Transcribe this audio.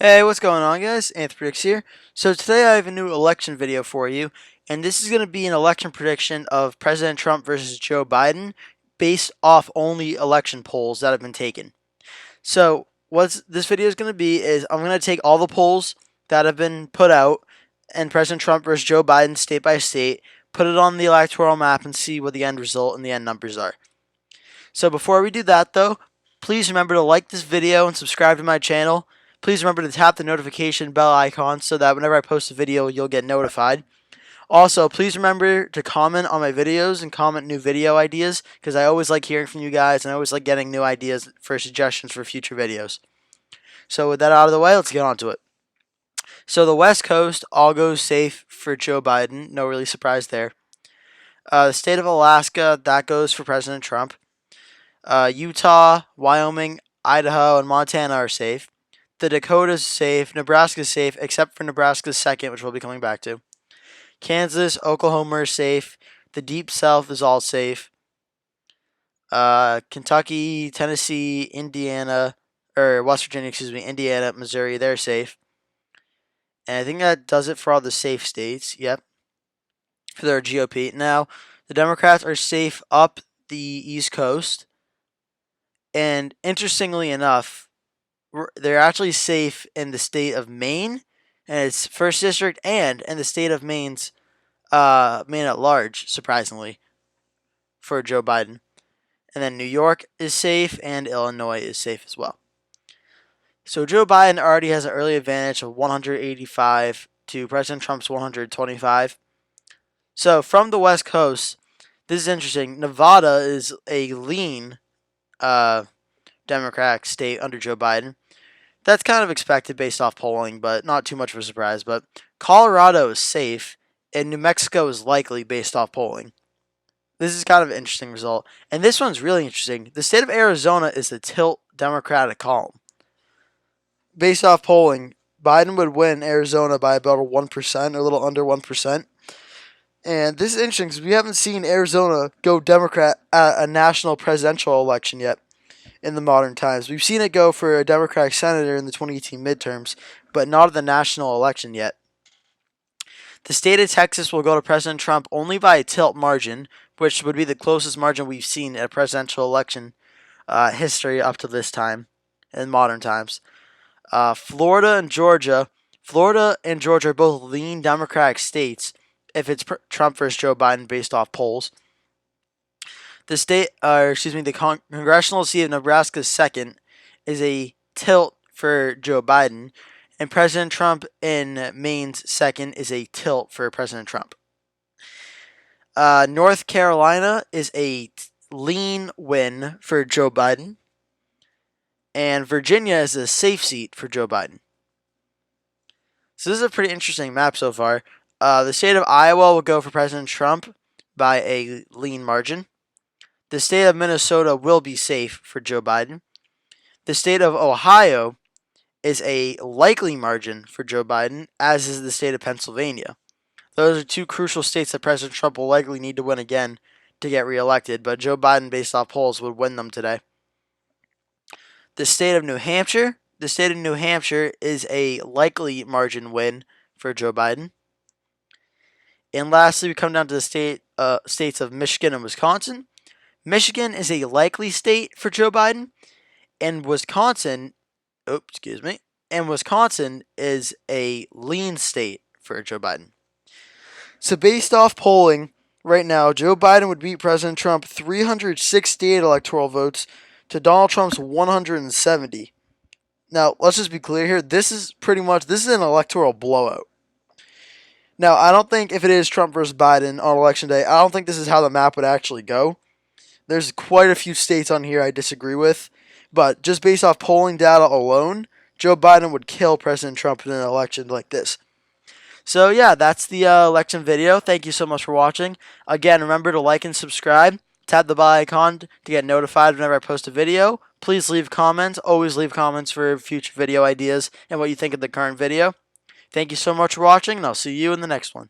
Hey, what's going on, guys? Anthropix here. So today I have a new election video for you, and this is going to be an election prediction of President Trump versus Joe Biden based off only election polls that have been taken. So what this video is going to be is I'm going to take all the polls that have been put out and President Trump versus Joe Biden state by state, put it on the electoral map, and see what the end result and the end numbers are. So before we do that, though, please remember to like this video and subscribe to my channel. Please remember to tap the notification bell icon so that whenever I post a video, you'll get notified. Also, please remember to comment on my videos and comment new video ideas because I always like hearing from you guys and I always like getting new ideas for suggestions for future videos. So with that out of the way, let's get on to it. So the West Coast all goes safe for Joe Biden. No really surprise there. The state of Alaska, that goes for President Trump. Utah, Wyoming, Idaho, and Montana are safe. The Dakotas safe. Nebraska's safe, except for Nebraska's second, which we'll be coming back to. Kansas, Oklahoma are safe. The Deep South is all safe. Kentucky, Tennessee, Indiana, or West Virginia, Indiana, Missouri, they're safe. And I think that does it for all the safe states. Yep. For their GOP. Now, the Democrats are safe up the East Coast. And interestingly enough, they're actually safe in the state of Maine and its first district, and in the state of Maine's Maine at large, surprisingly, for Joe Biden. And then New York is safe, and Illinois is safe as well. So Joe Biden already has an early advantage of 185 to President Trump's 125. So from the West Coast, this is interesting. Nevada is a lean Democratic state under Joe Biden. That's kind of expected based off polling, but not too much of a surprise. But Colorado is safe, and New Mexico is likely based off polling. This is kind of an interesting result. And this one's really interesting. The state of Arizona is a tilt Democratic column. Based off polling, Biden would win Arizona by about 1%, or a little under 1%. And this is interesting because we haven't seen Arizona go Democrat at a national presidential election yet in the modern times. We've seen it go for a Democratic senator in the 2018 midterms, but not at the national election yet. The state of Texas will go to President Trump only by a tilt margin, which would be the closest margin we've seen at a presidential election history up to this time in modern times. Florida and Georgia are both lean Democratic states if it's Trump versus Joe Biden based off polls. The congressional seat of Nebraska's second is a tilt for Joe Biden, and President Trump in Maine's second is a tilt for President Trump. North Carolina is a lean win for Joe Biden, and Virginia is a safe seat for Joe Biden. So this is a pretty interesting map so far. The state of Iowa will go for President Trump by a lean margin. The state of Minnesota will be safe for Joe Biden. The state of Ohio is a likely margin for Joe Biden, as is the state of Pennsylvania. Those are two crucial states that President Trump will likely need to win again to get reelected, but Joe Biden, based off polls, would win them today. The state of New Hampshire is a likely margin win for Joe Biden. And lastly, we come down to the states of Michigan and Wisconsin. Michigan is a likely state for Joe Biden, and Wisconsin is a lean state for Joe Biden. So based off polling, right now, Joe Biden would beat President Trump 368 electoral votes to Donald Trump's 170. Now, let's just be clear here. This is an electoral blowout. Now, I don't think if it is Trump versus Biden on Election Day, I don't think this is how the map would actually go. There's quite a few states on here I disagree with, but just based off polling data alone, Joe Biden would kill President Trump in an election like this. So yeah, that's the election video. Thank you so much for watching. Again, remember to like and subscribe. Tap the bell icon to get notified whenever I post a video. Please leave comments. Always leave comments for future video ideas and what you think of the current video. Thank you so much for watching, and I'll see you in the next one.